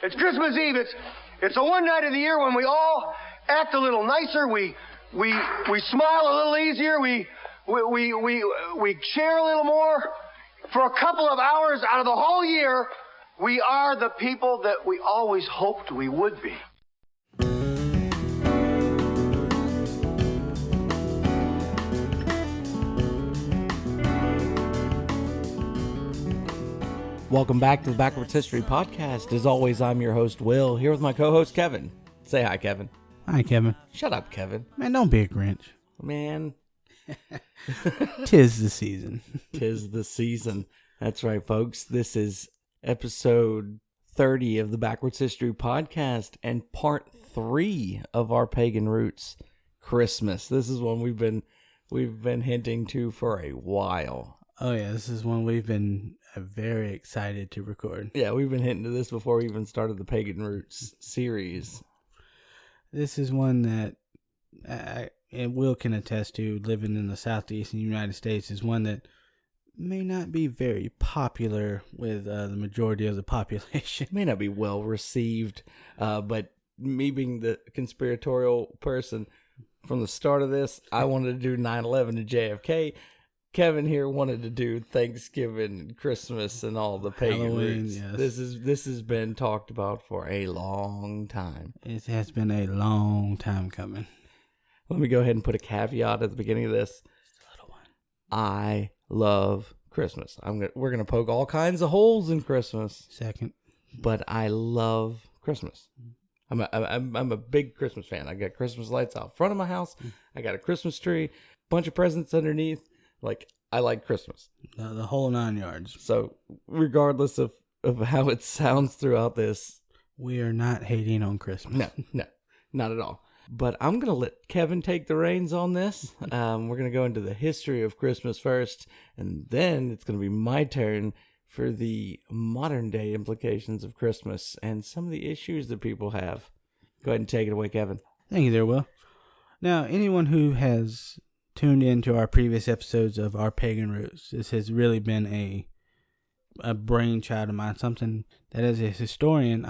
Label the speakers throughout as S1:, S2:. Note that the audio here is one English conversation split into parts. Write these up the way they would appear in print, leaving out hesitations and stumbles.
S1: It's Christmas Eve. It's the one night of the year when we all act a little nicer. We smile a little easier. We share a little more. For a couple of hours out of the whole year, we are the people that we always hoped we would be.
S2: Welcome back to the Backwards History Podcast. As always, I'm your host, Will, here with my co-host, Kevin. Say hi, Kevin.
S3: Hi, Kevin.
S2: Shut up, Kevin.
S3: Man, don't be a Grinch.
S2: Man.
S3: 'Tis the season.
S2: 'Tis the season. That's right, folks. This is episode 30 of the Backwards History Podcast and part 3 of our Pagan Roots Christmas. This is one we've been hinting to for a while.
S3: Oh, yeah. This is one we've been very excited to record.
S2: Yeah, we've been hinting to this before we even started the Pagan Roots series.
S3: This is one that and Will can attest to, living in the southeastern United States, is one that may not be very popular with the majority of the population.
S2: May not be well received, but me being the conspiratorial person from the start of this, I wanted to do 9/11 and JFK. Kevin here wanted to do Thanksgiving and Christmas and all the pagan
S3: Halloween,
S2: roots.
S3: yes.
S2: This has been talked about for a long time.
S3: It has been a long time coming.
S2: Let me go ahead and put a caveat at the beginning of this.
S3: Just a little one.
S2: I love Christmas. We're gonna poke all kinds of holes in Christmas.
S3: Second.
S2: But I love Christmas. I'm a big Christmas fan. I got Christmas lights out front of my house. I got a Christmas tree, bunch of presents underneath. Like, I like Christmas.
S3: The whole 9 yards.
S2: So, regardless of how it sounds throughout this,
S3: We are not hating on Christmas.
S2: no, not at all. But I'm going to let Kevin take the reins on this. We're going to go into the history of Christmas first, and then it's going to be my turn for the modern day implications of Christmas and some of the issues that people have. Go ahead and take it away, Kevin.
S3: Thank you there, Will. Now, anyone who has tuned into our previous episodes of Our Pagan Roots, this has really been a brainchild of mine, something that as a historian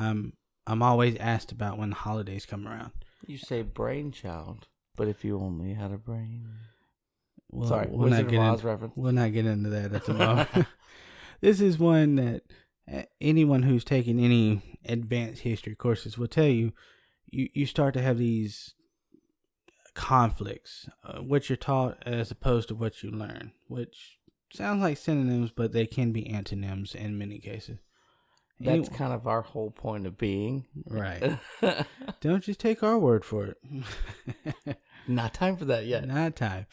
S3: I'm always asked about when the holidays come around.
S2: You say brainchild, but if you only had a brain.
S3: Well,
S2: Sorry,
S3: we'll
S2: Wizard of Oz reference.
S3: We'll not get into that at the moment. This is one that anyone who's taken any advanced history courses will tell you, you start to have these conflicts, what you're taught as opposed to what you learn, which sounds like synonyms, but they can be antonyms in many cases.
S2: That's kind of our whole point of being.
S3: Right. Don't just take our word for it.
S2: Not time for that yet.
S3: Not time.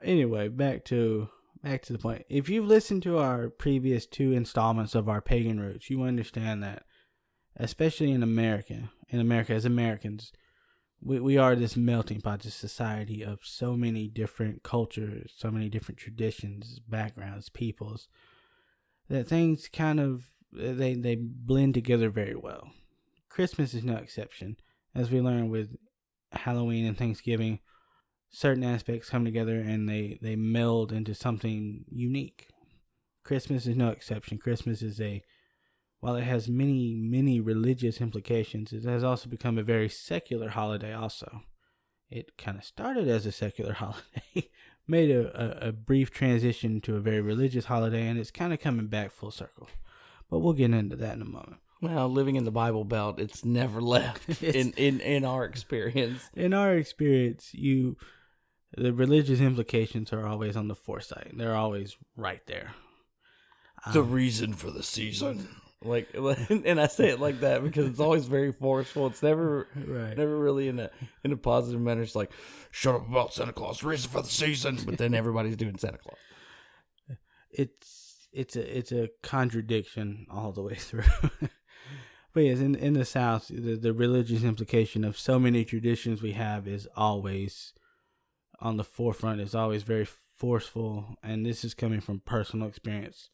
S3: Anyway, back to the point. If you've listened to our previous 2 installments of Our Pagan Roots, you understand that, especially in America as Americans, we are this melting pot, this society of so many different cultures, so many different traditions, backgrounds, peoples, that things kind of, they blend together very well. Christmas is no exception. As we learn with Halloween and Thanksgiving, certain aspects come together and they meld into something unique. Christmas is no exception. Christmas is while it has many, many religious implications, it has also become a very secular holiday also. It kind of started as a secular holiday, made a brief transition to a very religious holiday, and it's kind of coming back full circle. But we'll get into that in a moment.
S2: Well, living in the Bible Belt, it's never left in our experience.
S3: In our experience, the religious implications are always on the foresight. They're always right there.
S2: The reason for the season. Like, and I say it like that because it's always very forceful. It's never really in a positive manner. It's like, shut up about Santa Claus, reason for the season. But then everybody's doing Santa Claus.
S3: It's a contradiction all the way through. But yes, in the South, the religious implication of so many traditions we have is always on the forefront. It's always very forceful, and this is coming from personal experience.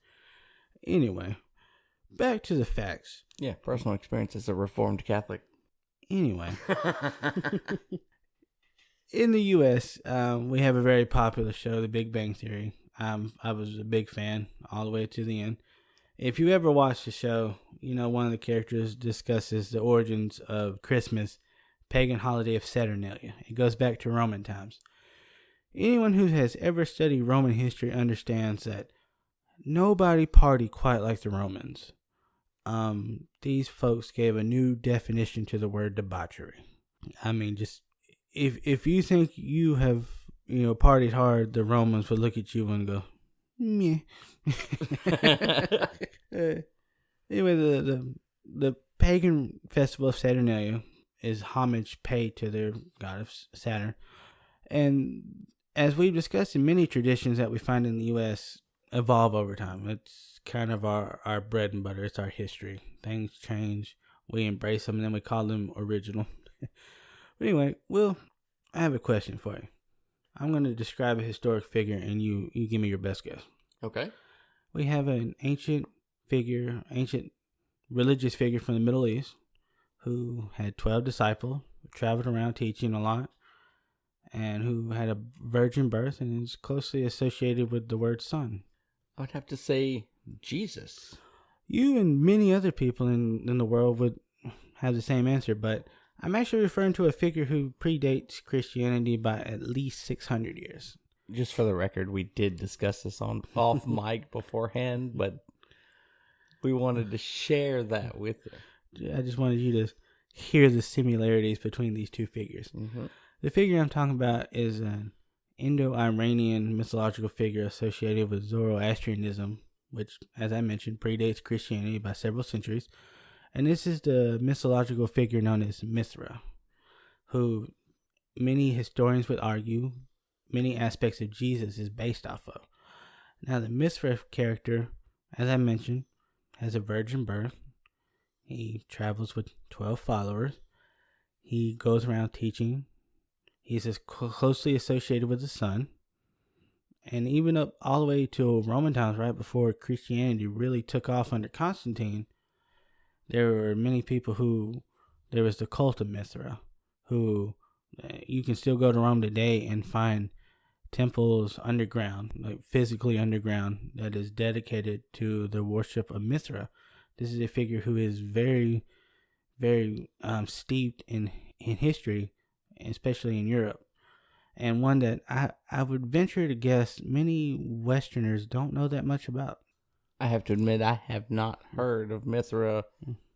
S3: Anyway, back to the facts.
S2: Yeah, personal experience as a Reformed Catholic.
S3: Anyway, in the U.S., we have a very popular show, The Big Bang Theory. I was a big fan all the way to the end. If you ever watch the show, one of the characters discusses the origins of Christmas, pagan holiday of Saturnalia. It goes back to Roman times. Anyone who has ever studied Roman history understands that nobody partied quite like the Romans. These folks gave a new definition to the word debauchery. I mean, just if you think you have partied hard, the Romans would look at you and go, meh. Anyway, the pagan festival of Saturnalia is homage paid to their god of Saturn. And as we've discussed, in many traditions that we find in the U.S. evolve over time. It's kind of our bread and butter. It's our history. Things change. We embrace them, and then we call them original. But anyway, I have a question for you. I'm going to describe a historic figure, and you give me your best guess.
S2: Okay.
S3: We have an ancient religious figure from the Middle East who had 12 disciples, traveled around teaching a lot, and who had a virgin birth and is closely associated with the word son.
S2: I would have to say Jesus.
S3: You and many other people in the world would have the same answer, but I'm actually referring to a figure who predates Christianity by at least 600 years.
S2: Just for the record, we did discuss this off mic beforehand, but we wanted to share that with you.
S3: I just wanted you to hear the similarities between these two figures.
S2: Mm-hmm.
S3: The figure I'm talking about is an Indo-Iranian mythological figure associated with Zoroastrianism, which, as I mentioned, predates Christianity by several centuries. And this is the mythological figure known as Mithra, who many historians would argue many aspects of Jesus is based off of. Now, the Mithra character, as I mentioned, has a virgin birth. He travels with 12 followers. He goes around teaching. He's as closely associated with the sun. And even up all the way to Roman times, right before Christianity really took off under Constantine, there were many people there was the cult of Mithra, who you can still go to Rome today and find temples underground, like physically underground, that is dedicated to the worship of Mithra. This is a figure who is very, very steeped in history, especially in Europe, and one that I would venture to guess many Westerners don't know that much about.
S2: I have to admit, I have not heard of Mithra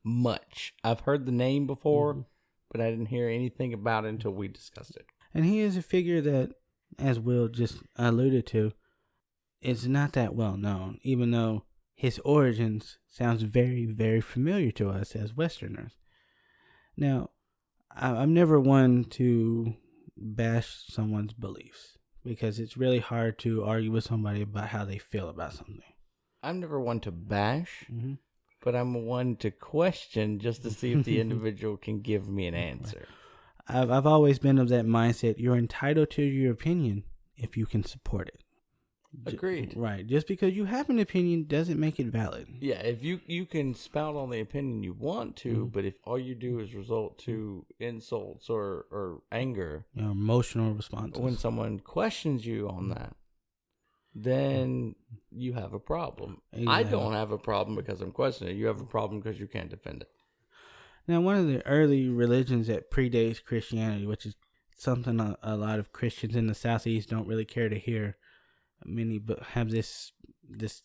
S2: much. I've heard the name before, but I didn't hear anything about it until we discussed it.
S3: And he is a figure that, as Will just alluded to, is not that well known, even though his origins sounds very, very familiar to us as Westerners. Now, I'm never one to bash someone's beliefs, because it's really hard to argue with somebody about how they feel about something.
S2: I'm never one to bash, but I'm one to question just to see if the individual can give me an answer.
S3: I've always been of that mindset. You're entitled to your opinion if you can support it.
S2: Agreed.
S3: Right. Just because you have an opinion doesn't make it valid.
S2: Yeah, if you can spout on the opinion you want to, but if all you do is result to insults or anger,
S3: emotional responses,
S2: when someone questions you on that, then you have a problem. Exactly. I don't have a problem because I'm questioning it. You have a problem because you can't defend it.
S3: Now, one of the early religions that predates Christianity, which is something a lot of Christians in the Southeast don't really care to hear. Many have this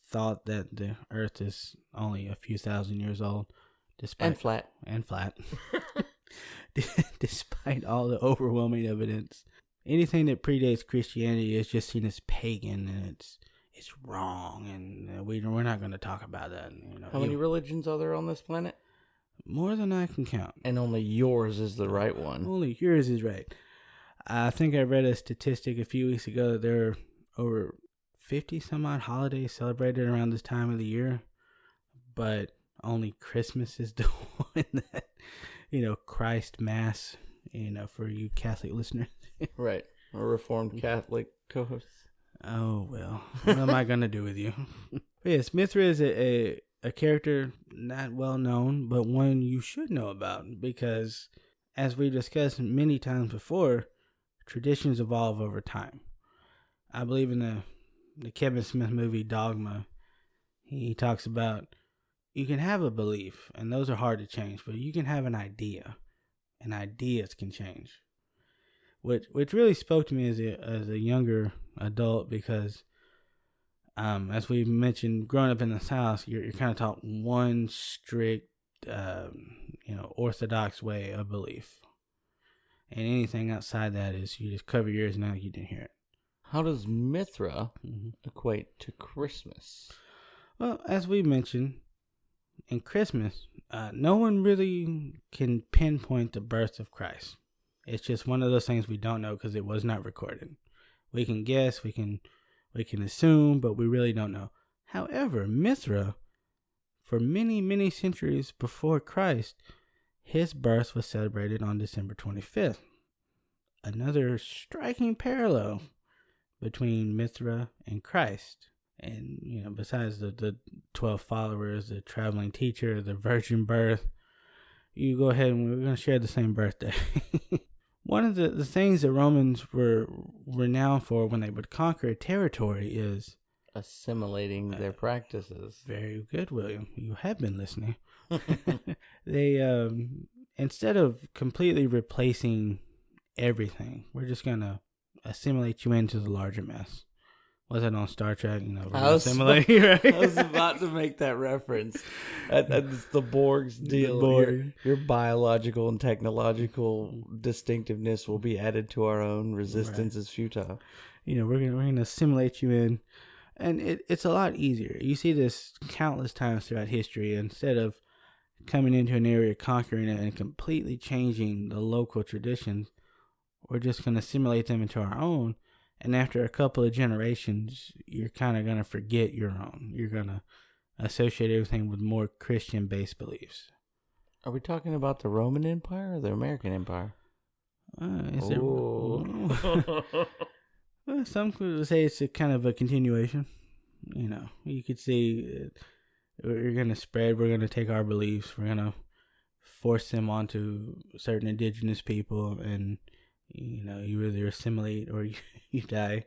S3: thought that the earth is only a few thousand years old.
S2: And flat.
S3: Despite all the overwhelming evidence. Anything that predates Christianity is just seen as pagan, and it's wrong, and we're not going to talk about that.
S2: How many religions are there on this planet?
S3: More than I can count.
S2: And only yours is the right one.
S3: Only yours is right. I think I read a statistic a few weeks ago that there are over 50 some odd holidays celebrated around this time of the year, but only Christmas is the one that, Christ Mass, for you Catholic listeners.
S2: Right. A Reformed Catholic co-host.
S3: Oh, well. What am I going to do with you? Yes, Mithra is a character not well known, but one you should know about, because, as we discussed many times before, traditions evolve over time. I believe in the Kevin Smith movie Dogma, he talks about you can have a belief, and those are hard to change, but you can have an idea, and ideas can change. Which really spoke to me as a younger adult, because as we mentioned, growing up in the South, you're kind of taught one strict, orthodox way of belief. And anything outside that is you just cover your ears and act like you didn't hear it.
S2: How does Mithra equate to Christmas?
S3: Well, as we mentioned, in Christmas, no one really can pinpoint the birth of Christ. It's just one of those things we don't know because it was not recorded. We can guess, we can assume, but we really don't know. However, Mithra, for many, many centuries before Christ, his birth was celebrated on December 25th. Another striking parallel between Mithra and Christ. And, besides the 12 followers, the traveling teacher, the virgin birth, you go ahead and we're going to share the same birthday. One of the things that Romans were renowned for when they would conquer a territory is
S2: assimilating their practices.
S3: Very good, William. You have been listening. They, instead of completely replacing everything, we're just going to assimilate you into the larger mess. Was that on Star Trek? Assimilate, right?
S2: I was about to make that reference. It's the Borg's deal. Your biological and technological distinctiveness will be added to our own. Resistance is futile.
S3: We're gonna assimilate you in, and it's a lot easier. You see this countless times throughout history. Instead of coming into an area, conquering it, and completely changing the local traditions, we're just gonna assimilate them into our own. And after a couple of generations, you're kind of going to forget your own. You're going to associate everything with more Christian-based beliefs.
S2: Are we talking about the Roman Empire or the American Empire?
S3: Some could say it's a kind of a continuation. You could see we're going to spread. We're going to take our beliefs. We're going to force them onto certain indigenous people, and you either assimilate or you die.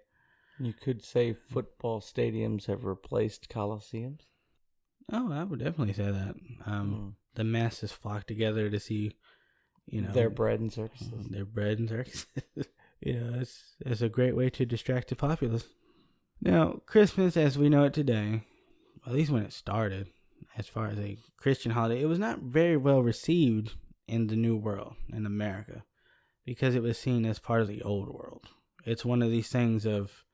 S2: You could say football stadiums have replaced coliseums.
S3: Oh, I would definitely say that. The masses flock together to see,
S2: their bread and circuses.
S3: It's a great way to distract the populace. Now, Christmas as we know it today, at least when it started, as far as a Christian holiday, it was not very well received in the New World, in America, because it was seen as part of the old world. It's one of these things of,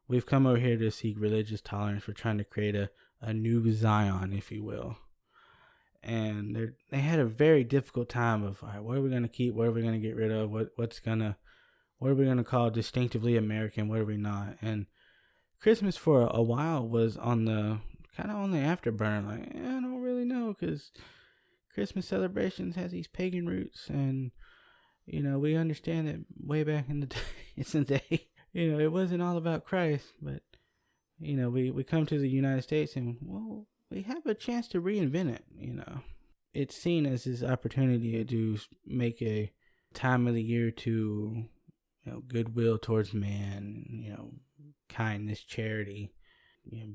S3: we've come over here to seek religious tolerance. We're trying to create a new Zion, if you will. And they had a very difficult time of, all right, what are we going to keep? What are we going to get rid of? What are we going to call distinctively American? What are we not? And Christmas for a while was on the afterburner. Like, I don't really know, because Christmas celebrations has these pagan roots, and we understand that way back in the day, it wasn't all about Christ, but, we come to the United States and, well, we have a chance to reinvent it, It's seen as this opportunity to make a time of the year to, goodwill towards man, kindness, charity,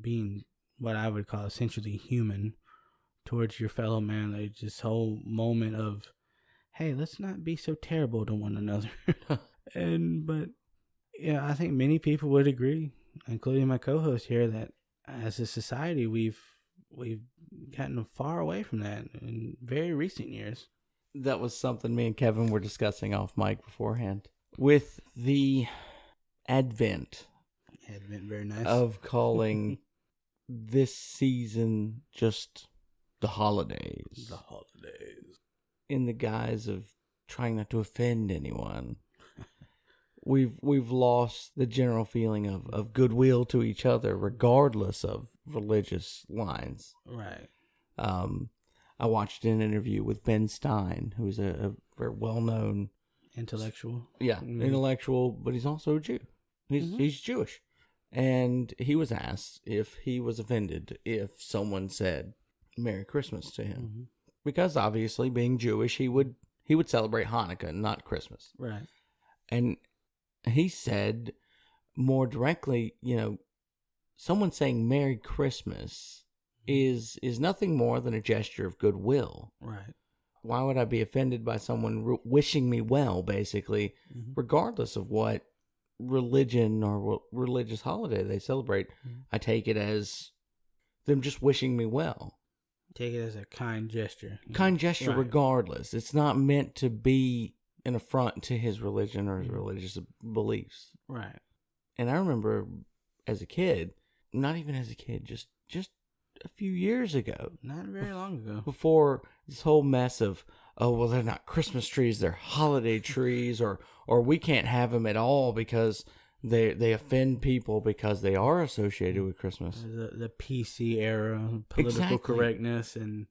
S3: being what I would call essentially human towards your fellow man. Like, this whole moment of, hey, let's not be so terrible to one another. But I think many people would agree, including my co-host here, that as a society, we've gotten far away from that in very recent years.
S2: That was something me and Kevin were discussing off mic beforehand. With the advent,
S3: very nice,
S2: of calling this season just the holidays. In the guise of trying not to offend anyone, we've lost the general feeling of goodwill to each other, regardless of religious lines.
S3: Right.
S2: I watched an interview with Ben Stein, who's a very well-known
S3: intellectual.
S2: Yeah, intellectual, but he's also a Jew. He's Jewish. And he was asked if he was offended if someone said Merry Christmas to him. Mm-hmm. Because obviously, being Jewish, he would celebrate Hanukkah, not Christmas.
S3: Right.
S2: And he said more directly, someone saying Merry Christmas is nothing more than a gesture of goodwill.
S3: Right.
S2: Why would I be offended by someone wishing me well, basically, regardless of what religion or what religious holiday they celebrate? I take it as them just wishing me well.
S3: Take it as a kind gesture.
S2: Kind gesture,
S3: Right.
S2: regardless. It's not meant to be an affront to his religion or his religious beliefs.
S3: Right.
S2: And I remember as a kid, not even as a kid, just a few years ago,
S3: Not very long ago.
S2: before this whole mess of, oh, well, they're not Christmas trees, they're holiday trees, or we can't have them at all because they offend people because they are associated with Christmas.
S3: The PC era, political
S2: Exactly.
S3: correctness, and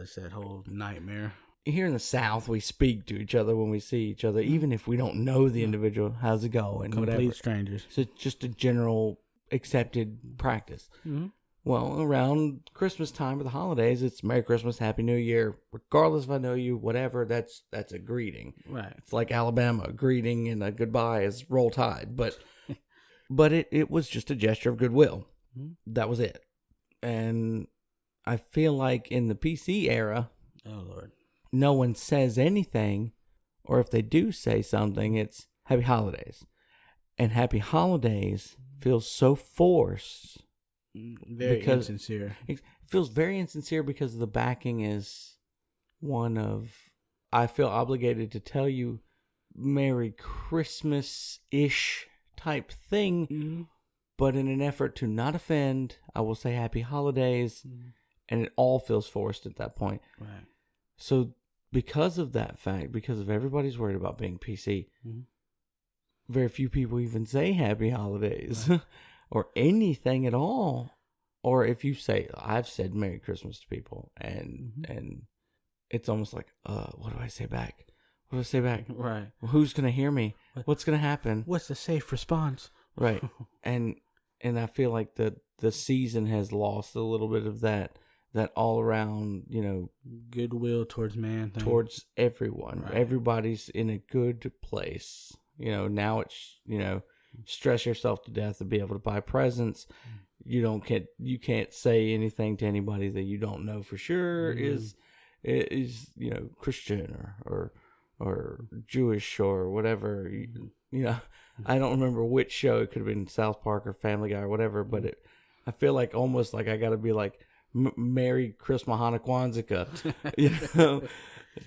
S3: it's that whole nightmare.
S2: Here in the South, we speak to each other when we see each other, even if we don't know the individual. How's it going?
S3: Complete
S2: Whatever.
S3: strangers.
S2: So it's just a general accepted practice.
S3: Mm-hmm.
S2: Well, around Christmas time or the holidays, it's Merry Christmas, Happy New Year. Regardless if I know you, whatever, that's a greeting.
S3: Right.
S2: It's like Alabama, a greeting and a goodbye is Roll Tide. But it was just a gesture of goodwill. That was it. And I feel like in the PC era,
S3: Oh, Lord.
S2: no one says anything, or if they do say something, it's Happy Holidays. And Happy Holidays feels so forced.
S3: Very
S2: Because-
S3: insincere.
S2: It feels very insincere because the backing is one of, I feel obligated to tell you Merry Christmas-ish type thing, but in an effort to not offend, I will say Happy Holidays, and it all feels forced at that point.
S3: Right.
S2: So because of that fact, because of everybody's worried about being PC, very few people even say Happy Holidays or anything at all. Or if you say, I've said Merry Christmas to people, and it's almost like, what do I say back? What do I say back?
S3: Right.
S2: Well, who's going to hear me? What's going to happen?
S3: What's the safe response?
S2: Right. And I feel like the season has lost a little bit of that all around,
S3: Goodwill towards man thing.
S2: towards everyone.
S3: Right.
S2: Everybody's in a good place. Now it's, stress yourself to death to be able to buy presents. You can't say anything to anybody that you don't know for sure is Christian or Jewish or whatever. I don't remember which show. It could have been South Park or Family Guy or whatever, but I feel like almost like I got to be like Merry Christmas Hanukkah,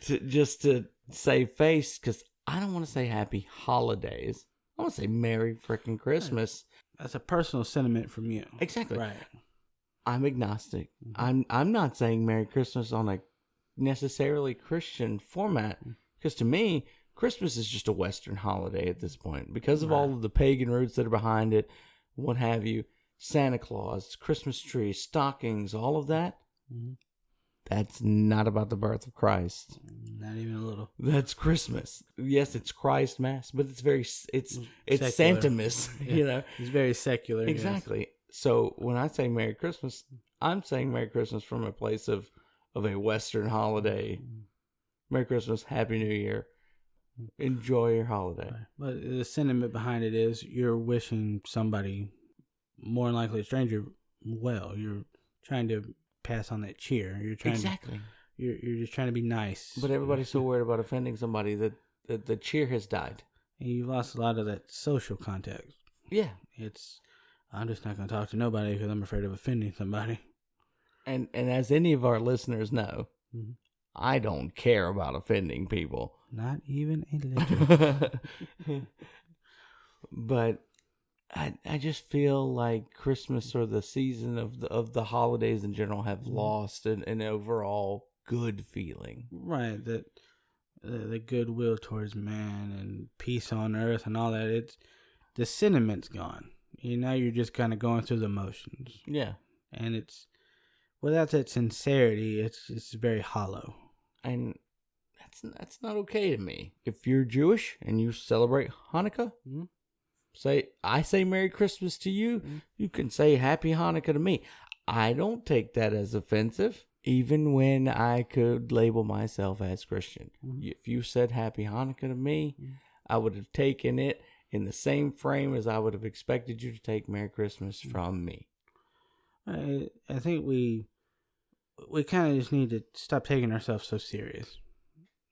S2: just to save face, because I don't want to say Happy Holidays. I want to say Merry freaking Christmas.
S3: That's a personal sentiment from you.
S2: Exactly.
S3: Right.
S2: I'm agnostic. I'm not saying Merry Christmas on a necessarily Christian format, because to me, Christmas is just a Western holiday at this point because of all of the pagan roots that are behind it, what have you. Santa Claus, Christmas tree, stockings, all of that. That's not about the birth of Christ.
S3: Not even a little.
S2: That's Christmas. Yes, it's Christ Mass, but it's
S3: Secular.
S2: Santamas,
S3: It's very secular. yes.
S2: Exactly. So when I say Merry Christmas, I'm saying Merry Christmas from a place of a Western holiday. Merry Christmas, Happy New Year. Enjoy your holiday.
S3: Right. But the sentiment behind it is you're wishing somebody, more than likely a stranger, well. You're trying to pass on that cheer. You're trying
S2: Exactly.
S3: You're just trying to be nice.
S2: But everybody's so worried about offending somebody that the cheer has died.
S3: And you've lost a lot of that social context.
S2: Yeah.
S3: I'm just not going to talk to nobody because I'm afraid of offending somebody.
S2: And as any of our listeners know, I don't care about offending people.
S3: Not even a little.
S2: But I just feel like Christmas or the season of the holidays in general have lost an overall good feeling.
S3: Right. That the goodwill towards man and peace on earth and all that. The sentiment's gone. Now you're just kind of going through the motions.
S2: Yeah.
S3: And it's, without that sincerity, it's very hollow.
S2: And that's not okay to me. If you're Jewish and you celebrate Hanukkah, I say Merry Christmas to you. You can say Happy Hanukkah to me. I don't take that as offensive, even when I could label myself as Christian. If you said Happy Hanukkah to me, I would have taken it in the same frame as I would have expected you to take Merry Christmas from me.
S3: I think we kind of just need to stop taking ourselves so serious.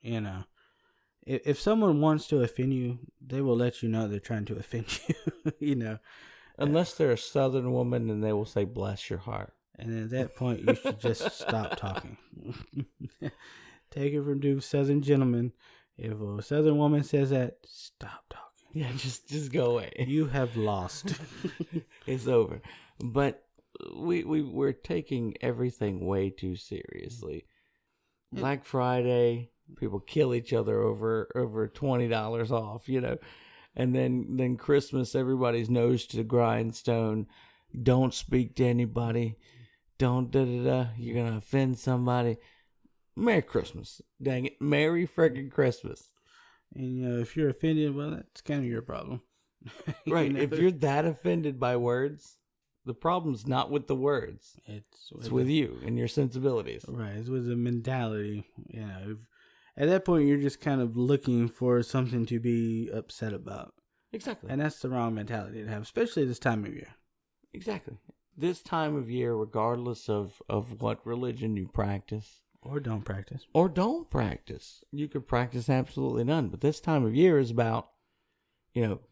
S3: You know, if someone wants to offend you, they will let you know they're trying to offend you. You know,
S2: Unless they're a Southern woman, and they will say, "Bless your heart."
S3: and at that point, you should just stop talking. Take it from two Southern gentlemen. If a Southern woman says that, stop talking.
S2: Yeah, just go away.
S3: You have lost.
S2: It's over. But we're taking everything way too seriously. Black Friday, people kill each other over $20 off, you know. And then Christmas, everybody's nose to the grindstone. Don't speak to anybody. Don't da-da-da. You're going to offend somebody. Merry Christmas. Dang it. Merry freaking Christmas.
S3: And if you're offended, well, that's kind of your problem.
S2: Right.
S3: know?
S2: If you're that offended by words, the problem's not with the words. It's with you and your sensibilities.
S3: Right. It's with the mentality. You know, at that point, you're just kind of looking for something to be upset about.
S2: Exactly.
S3: And that's the wrong mentality to have, especially this time of year.
S2: Exactly. This time of year, regardless of what religion you practice.
S3: Or don't practice.
S2: Or don't practice. You could practice absolutely none. But this time of year is about,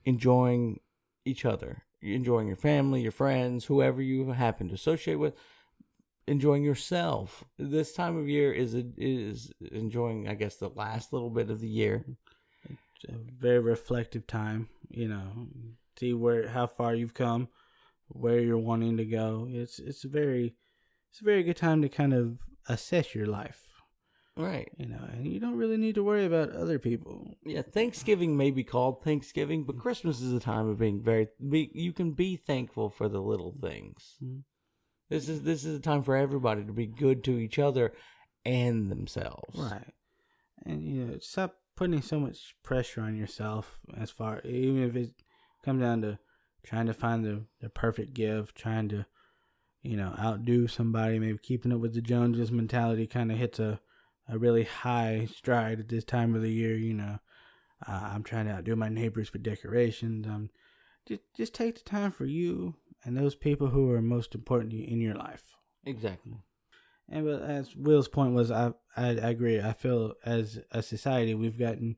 S2: enjoying each other. Enjoying your family, your friends, whoever you happen to associate with. Enjoying yourself. This time of year is enjoying, I guess, the last little bit of the year.
S3: It's a very reflective time. See how far you've come, where you're wanting to go. It's a very good time to kind of assess your life.
S2: Right.
S3: And you don't really need to worry about other people.
S2: Yeah, Thanksgiving may be called Thanksgiving, but Christmas is a time of you can be thankful for the little things. Mm-hmm. This is a time for everybody to be good to each other and themselves.
S3: Right. And stop putting so much pressure on yourself even if it comes down to trying to find the perfect gift, trying to outdo somebody, maybe keeping up with the Joneses mentality kind of hits a really high stride at this time of the year. I'm trying to outdo my neighbors for decorations. Just take the time for you and those people who are most important in your life.
S2: Exactly.
S3: And but as Will's point was, I agree. I feel as a society we've gotten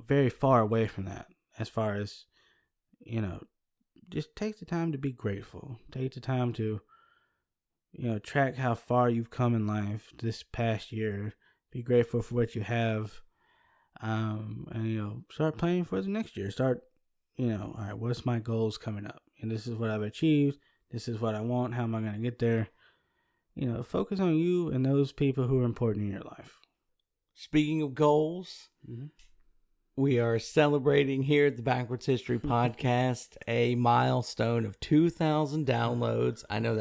S3: very far away from that. As far as just take the time to be grateful. Take the time to track how far you've come in life this past year. Be grateful for what you have, and start planning for the next year. Start, all right, what's my goals coming up? And this is what I've achieved. This is what I want. How am I going to get there? Focus on you and those people who are important in your life.
S2: Speaking of goals, we are celebrating here at the Backwards History Podcast a milestone of 2,000 downloads. I know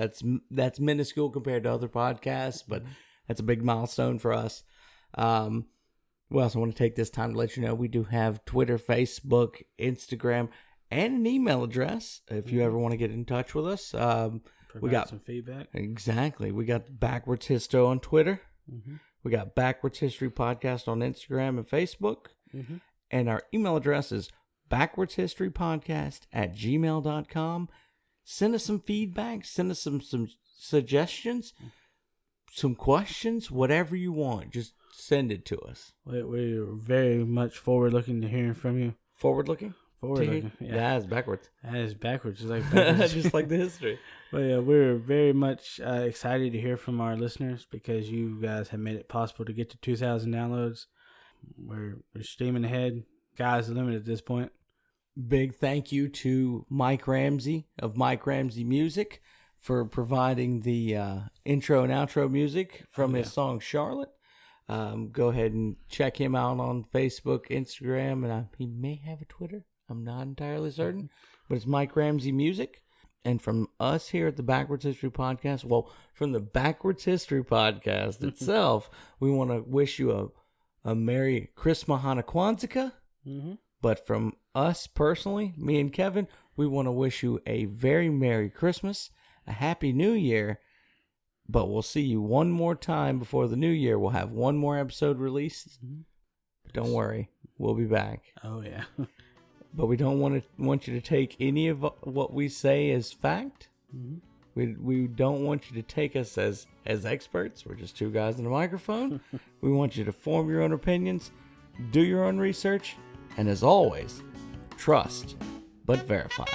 S2: that's minuscule compared to other podcasts, but that's a big milestone for us. We also want to take this time to let you know we do have Twitter, Facebook, Instagram, and an email address if you ever want to get in touch with us. We got
S3: some feedback.
S2: Exactly. We got Backwards Histo on Twitter. We got Backwards History Podcast on Instagram and Facebook. And our email address is backwardshistorypodcast@gmail.com. Send us some feedback. Send us some suggestions, some questions, whatever you want. Just send it to us.
S3: We're very much forward-looking to hearing from you.
S2: Forward-looking?
S3: Forward-looking, yeah.
S2: That's backwards.
S3: That is backwards. Just like backwards.
S2: Just like the history.
S3: But yeah, we're very much excited to hear from our listeners because you guys have made it possible to get to 2,000 downloads. We're streaming ahead. Sky's the limit at this point.
S2: Big thank you to Mike Ramsey of Mike Ramsey Music for providing the intro and outro music from his song Charlotte. Go ahead and check him out on Facebook, Instagram, and he may have a Twitter. I'm not entirely certain, but it's Mike Ramsey Music. And from us here at the Backwards History Podcast, from the Backwards History Podcast itself, we want to wish you a Merry Christmas Hanukkah. But from us personally, me and Kevin, we want to wish you a very Merry Christmas, a Happy New Year. But we'll see you one more time before the new year. We'll have one more episode released. But don't worry, we'll be back.
S3: Oh yeah.
S2: But we don't want you to take any of what we say as fact. We don't want you to take us as experts. We're just two guys in a microphone. We want you to form your own opinions, do your own research, and as always, trust but verify.